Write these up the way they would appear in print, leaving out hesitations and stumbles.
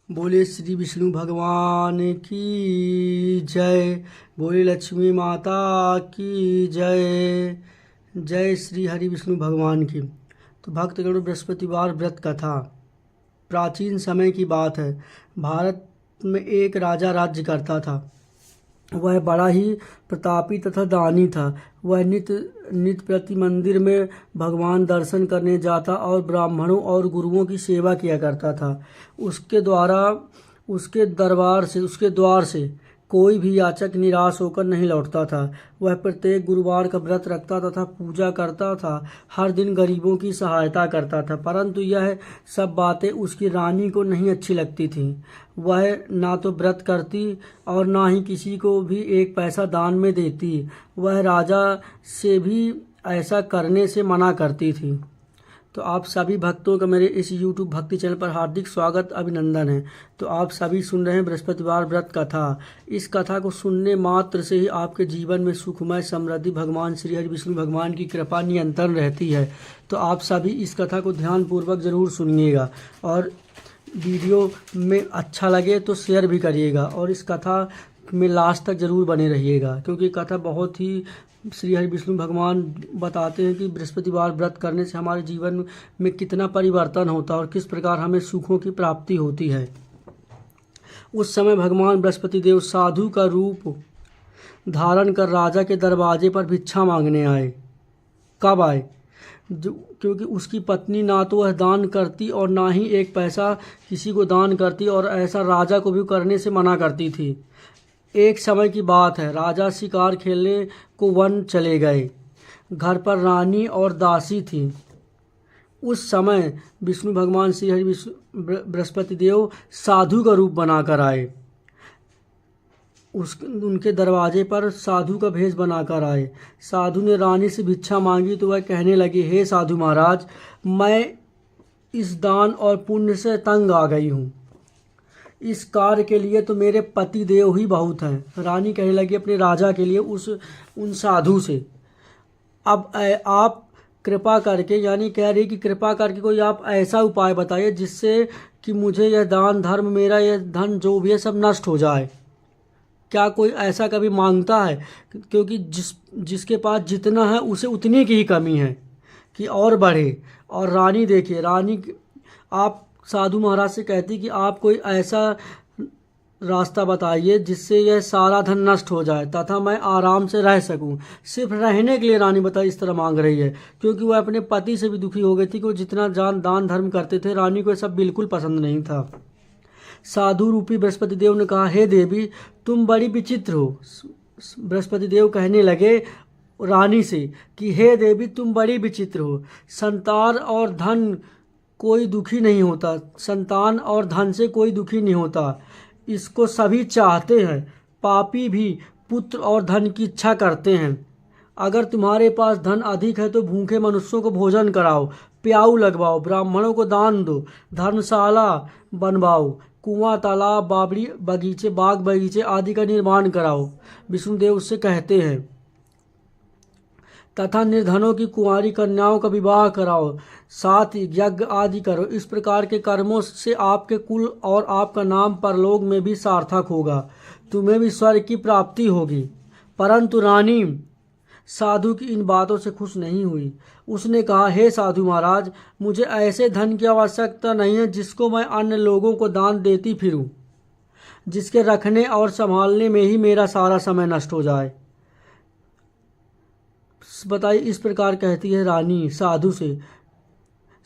बोले श्री विष्णु भगवान की जय। बोले लक्ष्मी माता की जय। जय श्री हरि विष्णु भगवान की। तो भक्तगण, बृहस्पतिवार व्रत कथा। प्राचीन समय की बात है। भारत में एक राजा राज्य करता था। वह बड़ा ही प्रतापी तथा दानी था। वह नित्य नित्य प्रति मंदिर में भगवान दर्शन करने जाता और ब्राह्मणों और गुरुओं की सेवा किया करता था। उसके द्वारा उसके द्वार से कोई भी याचक निराश होकर नहीं लौटता था। वह प्रत्येक गुरुवार का व्रत रखता तथा पूजा करता था। हर दिन गरीबों की सहायता करता था। परंतु यह सब बातें उसकी रानी को नहीं अच्छी लगती थीं। वह ना तो व्रत करती और ना ही किसी को भी एक पैसा दान में देती। वह राजा से भी ऐसा करने से मना करती थी। तो आप सभी भक्तों का मेरे इस YouTube भक्ति चैनल पर हार्दिक स्वागत अभिनंदन है। तो आप सभी सुन रहे हैं बृहस्पतिवार व्रत कथा। इस कथा को सुनने मात्र से ही आपके जीवन में सुखमय समृद्धि भगवान श्री हरि विष्णु भगवान की कृपा निरंतर रहती है। तो आप सभी इस कथा को ध्यानपूर्वक ज़रूर सुनिएगा और वीडियो में अच्छा लगे तो शेयर भी करिएगा और इस कथा में लास्ट तक ज़रूर बने रहिएगा, क्योंकि कथा बहुत ही श्री हरि विष्णु भगवान बताते हैं कि बृहस्पतिवार व्रत करने से हमारे जीवन में कितना परिवर्तन होता है और किस प्रकार हमें सुखों की प्राप्ति होती है। उस समय भगवान बृहस्पति देव साधु का रूप धारण कर राजा के दरवाजे पर भिक्षा मांगने आए। कब आए? क्योंकि उसकी पत्नी ना तो वह दान करती और ना ही एक पैसा किसी को दान करती, और ऐसा राजा को भी करने से मना करती थी। एक समय की बात है। राजा शिकार खेलने को वन चले गए। घर पर रानी और दासी थी। उस समय विष्णु भगवान श्री हरि बृहस्पति देव साधु का रूप बनाकर आए। उनके दरवाजे पर साधु का भेष बनाकर आए। साधु ने रानी से भिक्षा मांगी तो वह कहने लगी, हे साधु महाराज, मैं इस दान और पुण्य से तंग आ गई हूँ। इस कार्य के लिए तो मेरे पति देव ही बहुत हैं। रानी कहने लगी अपने राजा के लिए उन साधु से, अब आप कृपा करके, यानी कह रही कि कृपा करके कोई आप ऐसा उपाय बताइए जिससे कि मुझे यह दान धर्म, मेरा यह धन जो भी है सब नष्ट हो जाए। क्या कोई ऐसा कभी मांगता है? क्योंकि जिसके पास जितना है उसे उतनी की ही कमी है कि और बढ़े। और रानी देखिए, रानी आप साधु महाराज से कहती कि आप कोई ऐसा रास्ता बताइए जिससे यह सारा धन नष्ट हो जाए तथा मैं आराम से रह सकूं। सिर्फ रहने के लिए रानी बताई इस तरह मांग रही है, क्योंकि वह अपने पति से भी दुखी हो गई थी कि वो जितना दान धर्म करते थे, रानी को यह सब बिल्कुल पसंद नहीं था। साधु रूपी बृहस्पति देव ने कहा, हे देवी, तुम बड़ी विचित्र हो। बृहस्पति देव कहने लगे रानी से कि हे देवी, तुम बड़ी विचित्र हो। संतान और धन कोई दुखी नहीं होता। संतान और धन से कोई दुखी नहीं होता। इसको सभी चाहते हैं। पापी भी पुत्र और धन की इच्छा करते हैं। अगर तुम्हारे पास धन अधिक है तो भूखे मनुष्यों को भोजन कराओ, प्याऊ लगवाओ, ब्राह्मणों को दान दो, धर्मशाला बनवाओ, कुआं, तालाब, बाग बगीचे आदि का निर्माण कराओ। विष्णुदेव उससे कहते हैं, तथा निर्धनों की कुंवारी कन्याओं का विवाह कराओ, साथ ही यज्ञ आदि करो। इस प्रकार के कर्मों से आपके कुल और आपका नाम परलोक में भी सार्थक होगा। तुम्हें भी स्वर्ग की प्राप्ति होगी। परंतु रानी साधु की इन बातों से खुश नहीं हुई। उसने कहा, हे साधु महाराज, मुझे ऐसे धन की आवश्यकता नहीं है जिसको मैं अन्य लोगों को दान देती फिरूं, जिसके रखने और संभालने में ही मेरा सारा समय नष्ट हो जाए। बताइए, इस प्रकार कहती है रानी साधु से।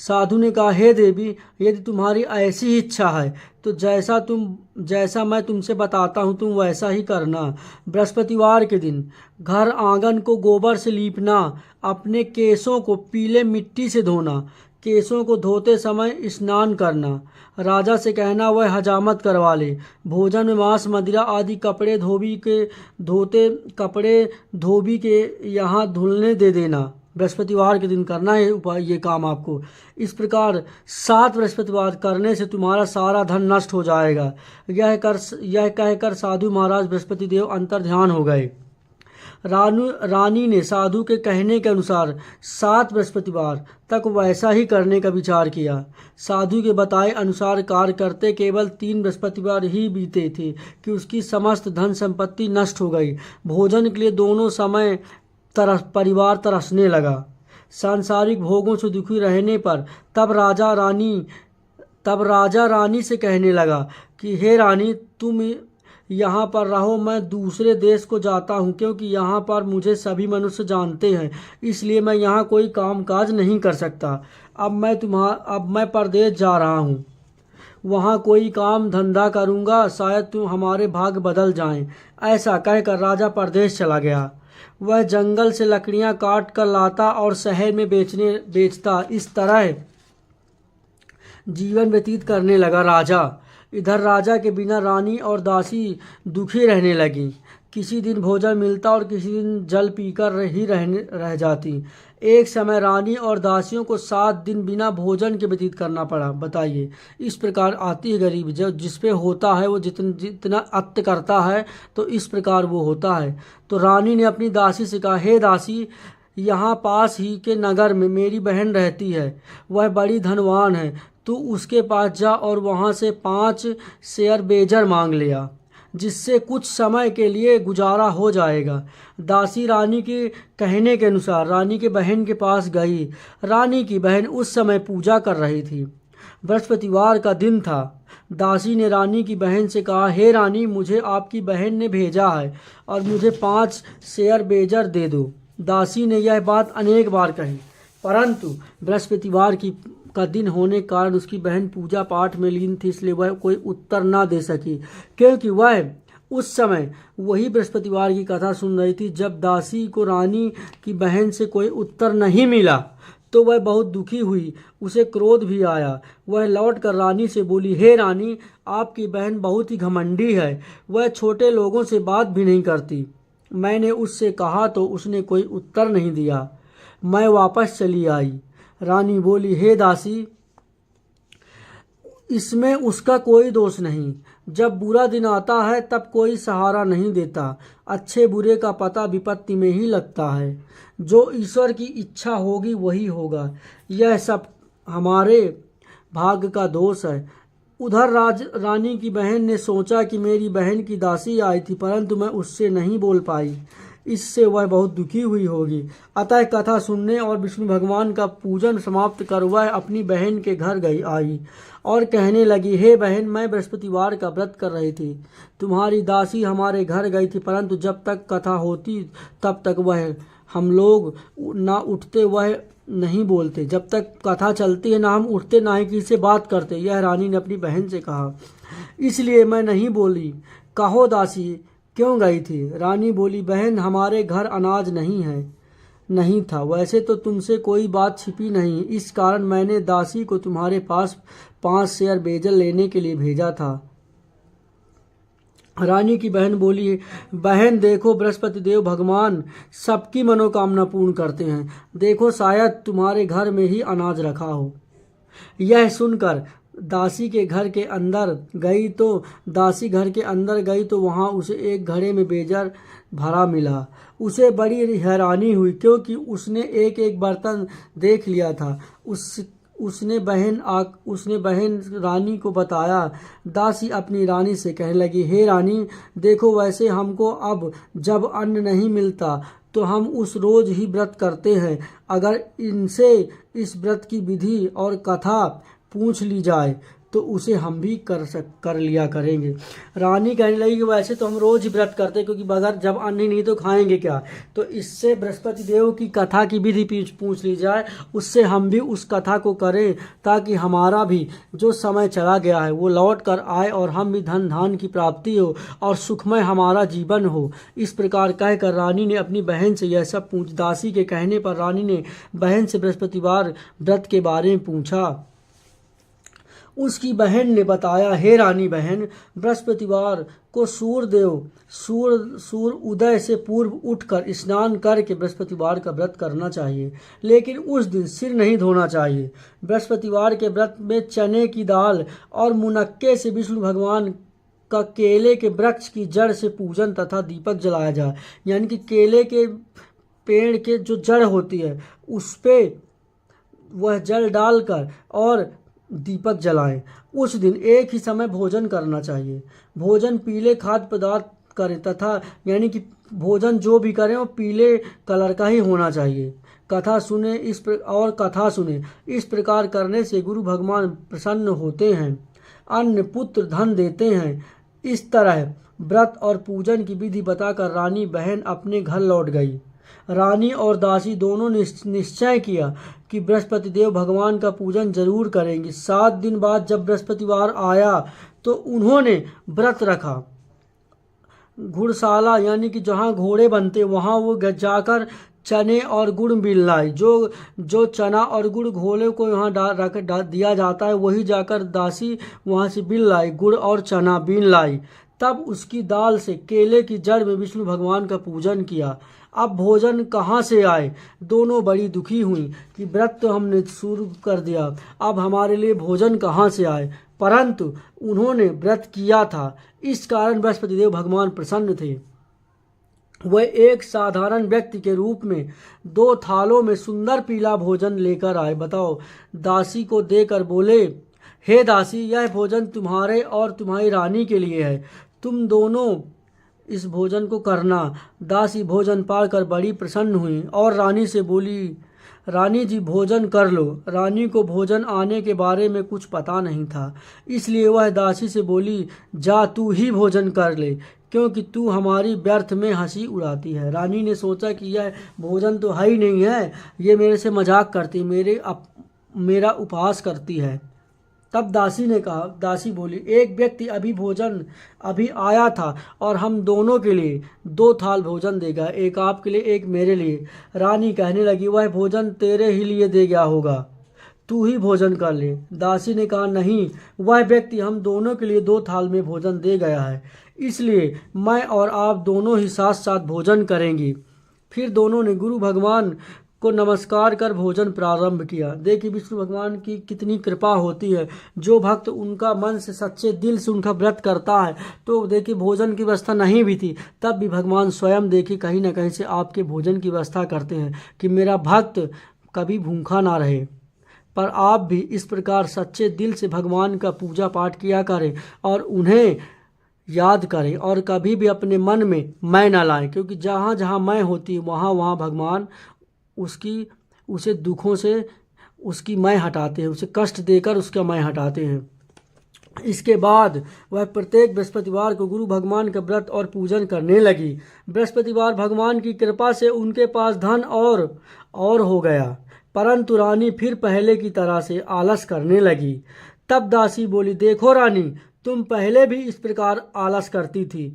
साधु ने कहा, हे देवी, यदि तुम्हारी ऐसी ही इच्छा है तो जैसा मैं तुमसे बताता हूँ तुम वैसा ही करना। बृहस्पतिवार के दिन घर आंगन को गोबर से लीपना, अपने केसों को पीले मिट्टी से धोना, केसों को धोते समय स्नान करना, राजा से कहना वह हजामत करवा ले, भोजन में मांस मदिरा आदि कपड़े धोबी के यहाँ धुलने दे देना। बृहस्पतिवार के दिन करना है उपाय, ये काम आपको। इस प्रकार 7 बृहस्पतिवार करने से तुम्हारा सारा धन नष्ट हो जाएगा। यह कहकर साधु महाराज बृहस्पति देव अंतर ध्यान हो गए। रानी ने साधु के कहने के अनुसार 7 बृहस्पतिवार तक वैसा ही करने का विचार किया। साधु के बताए अनुसार कार्य करते केवल 3 बृहस्पतिवार ही बीते थे कि उसकी समस्त धन संपत्ति नष्ट हो गई। भोजन के लिए दोनों समय परिवार तरसने लगा। सांसारिक भोगों से दुखी रहने पर तब राजा रानी से कहने लगा कि हे रानी, तुम यहाँ पर रहो, मैं दूसरे देश को जाता हूँ, क्योंकि यहाँ पर मुझे सभी मनुष्य जानते हैं, इसलिए मैं यहाँ कोई कामकाज नहीं कर सकता। अब मैं परदेश जा रहा हूँ, वहाँ कोई काम धंधा करूँगा, शायद तुम हमारे भाग्य बदल जाएं। ऐसा कहकर राजा परदेश चला गया। वह जंगल से लकड़ियाँ काट कर लाता और शहर में बेचता। इस तरह जीवन व्यतीत करने लगा राजा। इधर राजा के बिना रानी और दासी दुखी रहने लगी। किसी दिन भोजन मिलता और किसी दिन जल पीकर रह जाती। एक समय रानी और दासियों को 7 दिन बिना भोजन के व्यतीत करना पड़ा। बताइए, इस प्रकार आती है गरीबी। जब जिस पे होता है वो जितना अत्य करता है तो इस प्रकार वो होता है। तो रानी ने अपनी दासी से कहा, हे दासी, यहाँ पास ही के नगर में मेरी बहन रहती है, वह बड़ी धनवान है, तू उसके पास जा और वहाँ से 5 शेयर बेजर मांग लिया, जिससे कुछ समय के लिए गुजारा हो जाएगा। दासी रानी के कहने के अनुसार रानी के बहन के पास गई। रानी की बहन उस समय पूजा कर रही थी। बृहस्पतिवार का दिन था। दासी ने रानी की बहन से कहा, हे रानी, मुझे आपकी बहन ने भेजा है और मुझे 5 शेयर बेजर दे दो। दासी ने यह बात अनेक बार कही, परंतु बृहस्पतिवार का दिन होने के कारण उसकी बहन पूजा पाठ में लीन थी, इसलिए वह कोई उत्तर ना दे सकी, क्योंकि वह उस समय वही बृहस्पतिवार की कथा सुन रही थी। जब दासी को रानी की बहन से कोई उत्तर नहीं मिला तो वह बहुत दुखी हुई, उसे क्रोध भी आया। वह लौटकर रानी से बोली, हे रानी, आपकी बहन बहुत ही घमंडी है, वह छोटे लोगों से बात भी नहीं करती। मैंने उससे कहा तो उसने कोई उत्तर नहीं दिया। मैं वापस चली आई। रानी बोली, हे दासी, इसमें उसका कोई दोष नहीं। जब बुरा दिन आता है तब कोई सहारा नहीं देता। अच्छे बुरे का पता विपत्ति में ही लगता है। जो ईश्वर की इच्छा होगी वही होगा। यह सब हमारे भाग्य का दोष है। उधर रानी की बहन ने सोचा कि मेरी बहन की दासी आई थी, परंतु मैं उससे नहीं बोल पाई, इससे वह बहुत दुखी हुई होगी। अतः कथा सुनने और विष्णु भगवान का पूजन समाप्त कर वह अपनी बहन के घर आई और कहने लगी, हे बहन, मैं बृहस्पतिवार का व्रत कर रही थी, तुम्हारी दासी हमारे घर गई थी, परंतु जब तक कथा होती तब तक वह हम लोग ना उठते, वह नहीं बोलते। जब तक कथा चलती है ना हम उठते ना ही किसी से बात करते। यह रानी ने अपनी बहन से कहा, इसलिए मैं नहीं बोली। कहो दासी, क्यों गई थी? रानी बोली, बहन, हमारे घर अनाज नहीं था। वैसे तो तुमसे कोई बात छिपी नहीं, इस कारण मैंने दासी को तुम्हारे पास 5 शेयर बेजल लेने के लिए भेजा था। रानी की बहन बोली, बहन देखो, बृहस्पति देव भगवान सबकी मनोकामना पूर्ण करते हैं। देखो, शायद तुम्हारे घर में ही अनाज रखा हो। यह सुनकर दासी के घर के अंदर गई तो वहां उसे एक घड़े में बेजर भरा मिला। उसे बड़ी हैरानी हुई, क्योंकि उसने एक एक बर्तन देख लिया था। उसने बहन रानी को बताया। दासी अपनी रानी से कहने लगी, हे रानी, देखो, वैसे हमको अब जब अन्न नहीं मिलता तो हम उस रोज ही व्रत करते हैं। अगर इनसे इस व्रत की विधि और कथा पूछ ली जाए तो उसे हम भी कर लिया करेंगे। रानी कहने लगी कि वैसे तो हम रोज ही व्रत करते, क्योंकि बगैर जब अन्न नहीं तो खाएंगे क्या। तो इससे बृहस्पति देव की कथा की विधि पूछ ली जाए, उससे हम भी उस कथा को करें, ताकि हमारा भी जो समय चला गया है वो लौट कर आए और हम भी धन धान की प्राप्ति हो और सुखमय हमारा जीवन हो। इस प्रकार कहकर रानी ने अपनी बहन से यह सब दासी के कहने पर रानी ने बहन से बृहस्पतिवार व्रत के बारे में पूछा। उसकी बहन ने बताया, हे रानी बहन, बृहस्पतिवार को सूर्य उदय से पूर्व उठकर स्नान करके बृहस्पतिवार का व्रत करना चाहिए, लेकिन उस दिन सिर नहीं धोना चाहिए। बृहस्पतिवार के व्रत में चने की दाल और मुनक्के से विष्णु भगवान का केले के वृक्ष की जड़ से पूजन तथा दीपक जलाया जाए। यानी कि केले के पेड़ के जो जड़ होती है उस पे वह जल डालकर और दीपक जलाएं। उस दिन एक ही समय भोजन करना चाहिए। भोजन पीले खाद्य पदार्थ करें तथा यानी कि भोजन जो भी करें वो पीले कलर का ही होना चाहिए। कथा सुने इस प्रकार करने से गुरु भगवान प्रसन्न होते हैं, अन्न पुत्र धन देते हैं। इस तरह व्रत और पूजन की विधि बताकर रानी बहन अपने घर लौट गई। रानी और दासी दोनों ने निश्चय किया कि बृहस्पति देव भगवान का पूजन जरूर करेंगे। 7 दिन बाद जब बृहस्पतिवार आया तो उन्होंने व्रत रखा। घुड़शाला यानी कि जहाँ घोड़े बनते वहाँ वो जाकर चने और गुड़ बीन लाई। जो चना और गुड़ घोड़े को यहाँ दिया जाता है वही जाकर दासी वहाँ से बीन लाई, गुड़ और चना बीन लाई। तब उसकी दाल से केले की जड़ में विष्णु भगवान का पूजन किया। अब भोजन कहाँ से आए? दोनों बड़ी दुखी हुई कि व्रत तो हमने शुरू कर दिया, अब हमारे लिए भोजन कहाँ से आए? परंतु उन्होंने व्रत किया था, इस कारण बृहस्पति देव भगवान प्रसन्न थे। वह एक साधारण व्यक्ति के रूप में 2 थालों में सुंदर पीला भोजन लेकर आए। बताओ, दासी को देकर बोले, हे दासी, यह भोजन तुम्हारे और तुम्हारी रानी के लिए है, तुम दोनों इस भोजन को करना। दासी भोजन पाकर बड़ी प्रसन्न हुई और रानी से बोली, रानी जी भोजन कर लो। रानी को भोजन आने के बारे में कुछ पता नहीं था, इसलिए वह दासी से बोली, जा तू ही भोजन कर ले, क्योंकि तू हमारी व्यर्थ में हंसी उड़ाती है। रानी ने सोचा कि यह भोजन तो है ही नहीं है, ये मेरे से मजाक करती, मेरा उपहास करती है। तब दासी बोली, एक व्यक्ति अभी आया था और हम दोनों के लिए 2 थाल भोजन देगा, एक आपके लिए एक मेरे लिए। रानी कहने लगी, वह भोजन तेरे ही लिए दे गया होगा, तू ही भोजन कर ले। दासी ने कहा, नहीं, वह व्यक्ति हम दोनों के लिए 2 थाल में भोजन दे गया है, इसलिए मैं और आप दोनों ही साथ साथ भोजन करेंगे। फिर दोनों ने गुरु भगवान को नमस्कार कर भोजन प्रारंभ किया। देखिए विष्णु भगवान की कितनी कृपा होती है। जो भक्त उनका मन से सच्चे दिल से उनका व्रत करता है, तो देखिए भोजन की व्यवस्था नहीं भी थी तब भी भगवान स्वयं देखिए कहीं ना कहीं से आपके भोजन की व्यवस्था करते हैं कि मेरा भक्त कभी भूखा ना रहे। पर आप भी इस प्रकार सच्चे दिल से भगवान का पूजा पाठ किया करें और उन्हें याद करें और कभी भी अपने मन में मैं ना लाएं, क्योंकि जहाँ जहाँ मैं होती है वहाँ वहाँ भगवान उसे दुखों से उसकी मैं हटाते हैं, उसे कष्ट देकर उसका मैं हटाते हैं। इसके बाद वह प्रत्येक बृहस्पतिवार को गुरु भगवान का व्रत और पूजन करने लगी। बृहस्पतिवार भगवान की कृपा से उनके पास धन और हो गया, परंतु रानी फिर पहले की तरह से आलस करने लगी। तब दासी बोली, देखो रानी, तुम पहले भी इस प्रकार आलस करती थी,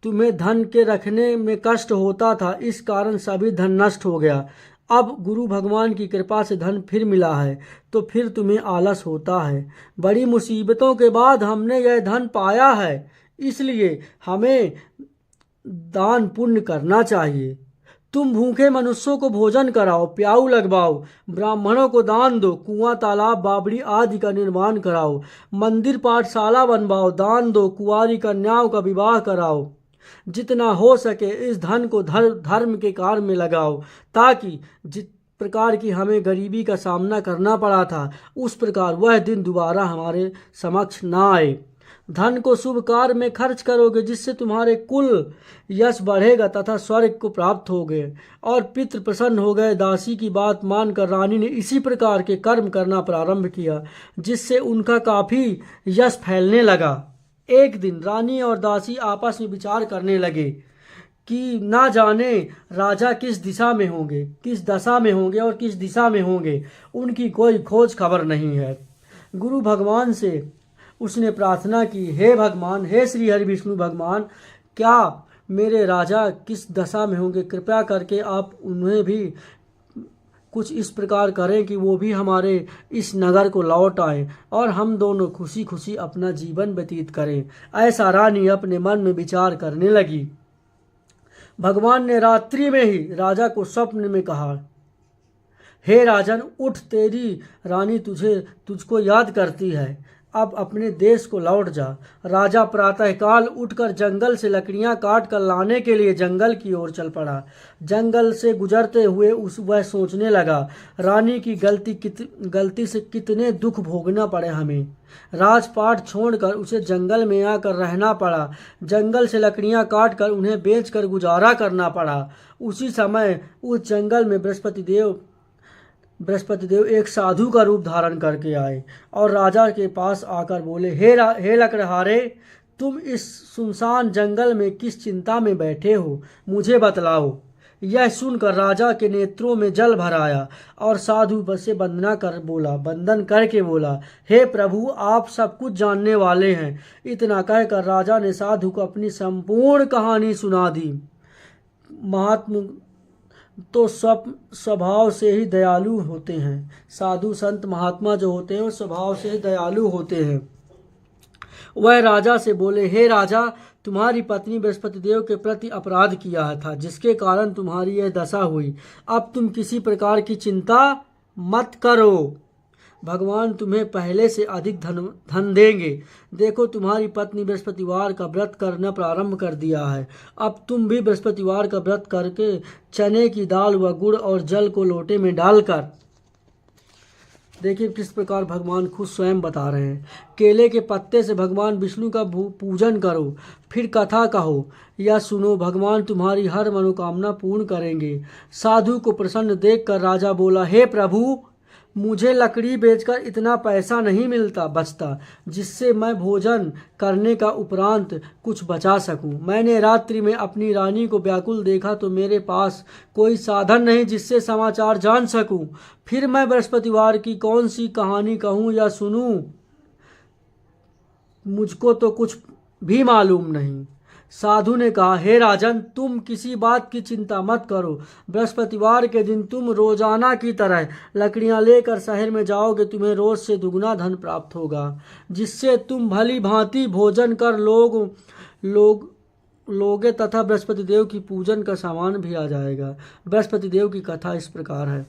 तुम्हें धन के रखने में कष्ट होता था, इस कारण सभी धन नष्ट हो गया। अब गुरु भगवान की कृपा से धन फिर मिला है तो फिर तुम्हें आलस होता है। बड़ी मुसीबतों के बाद हमने यह धन पाया है, इसलिए हमें दान पुण्य करना चाहिए। तुम भूखे मनुष्यों को भोजन कराओ, प्याऊ लगवाओ, ब्राह्मणों को दान दो, कुआं तालाब बावड़ी आदि का निर्माण कराओ, मंदिर पाठशाला बनवाओ, दान दो, कुंवारी कन्याओं का विवाह कराओ। जितना हो सके इस धन को धर्म के कार्य में लगाओ, ताकि जिस प्रकार की हमें गरीबी का सामना करना पड़ा था उस प्रकार वह दिन दोबारा हमारे समक्ष ना आए। धन को शुभ कार्य में खर्च करोगे जिससे तुम्हारे कुल यश बढ़ेगा तथा स्वर्ग को प्राप्त होगे। और पितृ प्रसन्न हो गए। दासी की बात मानकर रानी ने इसी प्रकार के कर्म करना प्रारंभ किया, जिससे उनका काफी यश फैलने लगा। एक दिन रानी और दासी आपस में विचार करने लगे कि ना जाने राजा किस दिशा में होंगे, किस दशा में होंगे और किस दिशा में होंगे, उनकी कोई खोज खबर नहीं है। गुरु भगवान से उसने प्रार्थना की, हे भगवान, हे श्री हरि विष्णु भगवान, क्या मेरे राजा किस दशा में होंगे, कृपया करके आप उन्हें भी कुछ इस प्रकार करें कि वो भी हमारे इस नगर को लौट आए और हम दोनों खुशी खुशी अपना जीवन व्यतीत करें। ऐसा रानी अपने मन में विचार करने लगी। भगवान ने रात्रि में ही राजा को स्वप्न में कहा, हे राजन, उठ, तेरी रानी तुझको याद करती है। अब अपने देश को लौट जा। राजा प्रातःकाल उठकर जंगल से लकड़ियां काट कर लाने के लिए जंगल की ओर चल पड़ा। जंगल से गुजरते हुए वह सोचने लगा, रानी की गलती से कितने दुख भोगना पड़े हमें। राजपाट छोड़कर उसे जंगल में आकर रहना पड़ा। जंगल से लकड़ियां काट कर उन्हें बेचकर गुजारा करना पड़ा। उसी समय उस जंगल में बृहस्पति देव एक साधु का रूप धारण करके आए और राजा के पास आकर बोले, हे लकड़हारे, तुम इस सुनसान जंगल में किस चिंता में बैठे हो, मुझे बतलाओ। यह सुनकर राजा के नेत्रों में जल भर आया और साधु से बंदन करके बोला, हे प्रभु, आप सब कुछ जानने वाले हैं। इतना कहकर राजा ने साधु को अपनी संपूर्ण कहानी सुना दी। महात्मा तो सब स्वभाव से ही दयालु होते हैं। साधु संत महात्मा जो होते हैं वो स्वभाव से ही दयालु होते हैं। वह राजा से बोले, हे राजा, तुम्हारी पत्नी बृहस्पति देव के प्रति अपराध किया था, जिसके कारण तुम्हारी यह दशा हुई। अब तुम किसी प्रकार की चिंता मत करो, भगवान तुम्हें पहले से अधिक धन देंगे। देखो, तुम्हारी पत्नी बृहस्पतिवार का व्रत करना प्रारंभ कर दिया है। अब तुम भी बृहस्पतिवार का व्रत करके चने की दाल व गुड़ और जल को लोटे में डालकर, देखिए किस प्रकार भगवान खुद स्वयं बता रहे हैं, केले के पत्ते से भगवान विष्णु का पूजन करो, फिर कथा कहो या सुनो, भगवान तुम्हारी हर मनोकामना पूर्ण करेंगे। साधु को प्रसन्न देखकर राजा बोला, हे प्रभु, मुझे लकड़ी बेचकर इतना पैसा नहीं बचता जिससे मैं भोजन करने का उपरांत कुछ बचा सकूं। मैंने रात्रि में अपनी रानी को व्याकुल देखा तो मेरे पास कोई साधन नहीं जिससे समाचार जान सकूं। फिर मैं बृहस्पतिवार की कौन सी कहानी कहूं या सुनूं, मुझको तो कुछ भी मालूम नहीं। साधु ने कहा, हे राजन, तुम किसी बात की चिंता मत करो। बृहस्पतिवार के दिन तुम रोजाना की तरह लकड़ियां लेकर शहर में जाओगे। तुम्हें रोज से दुगना धन प्राप्त होगा, जिससे तुम भली भांति भोजन कर लोगे तथा बृहस्पति देव की पूजन का सामान भी आ जाएगा। बृहस्पति देव की कथा इस प्रकार है।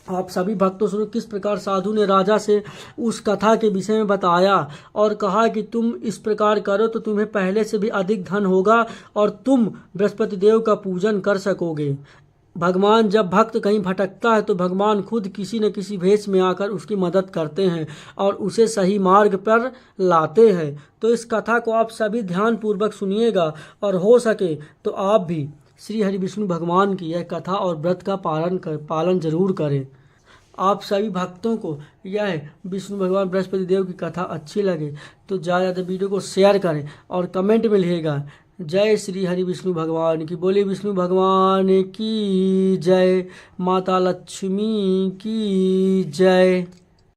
आप सभी भक्तों सुनो किस प्रकार साधु ने राजा से उस कथा के विषय में बताया और कहा कि तुम इस प्रकार करो तो तुम्हें पहले से भी अधिक धन होगा और तुम बृहस्पति देव का पूजन कर सकोगे। भगवान जब भक्त कहीं भटकता है तो भगवान खुद किसी न किसी भेष में आकर उसकी मदद करते हैं और उसे सही मार्ग पर लाते हैं। तो इस कथा को आप सभी ध्यानपूर्वक सुनिएगा और हो सके तो आप भी श्री हरि विष्णु भगवान की यह कथा और व्रत का पालन जरूर करें। आप सभी भक्तों को यह विष्णु भगवान बृहस्पति देव की कथा अच्छी लगे तो ज़्यादा वीडियो को शेयर करें और कमेंट में लिखिएगा, जय श्री हरि विष्णु भगवान की। बोले विष्णु भगवान की जय, माता लक्ष्मी की जय।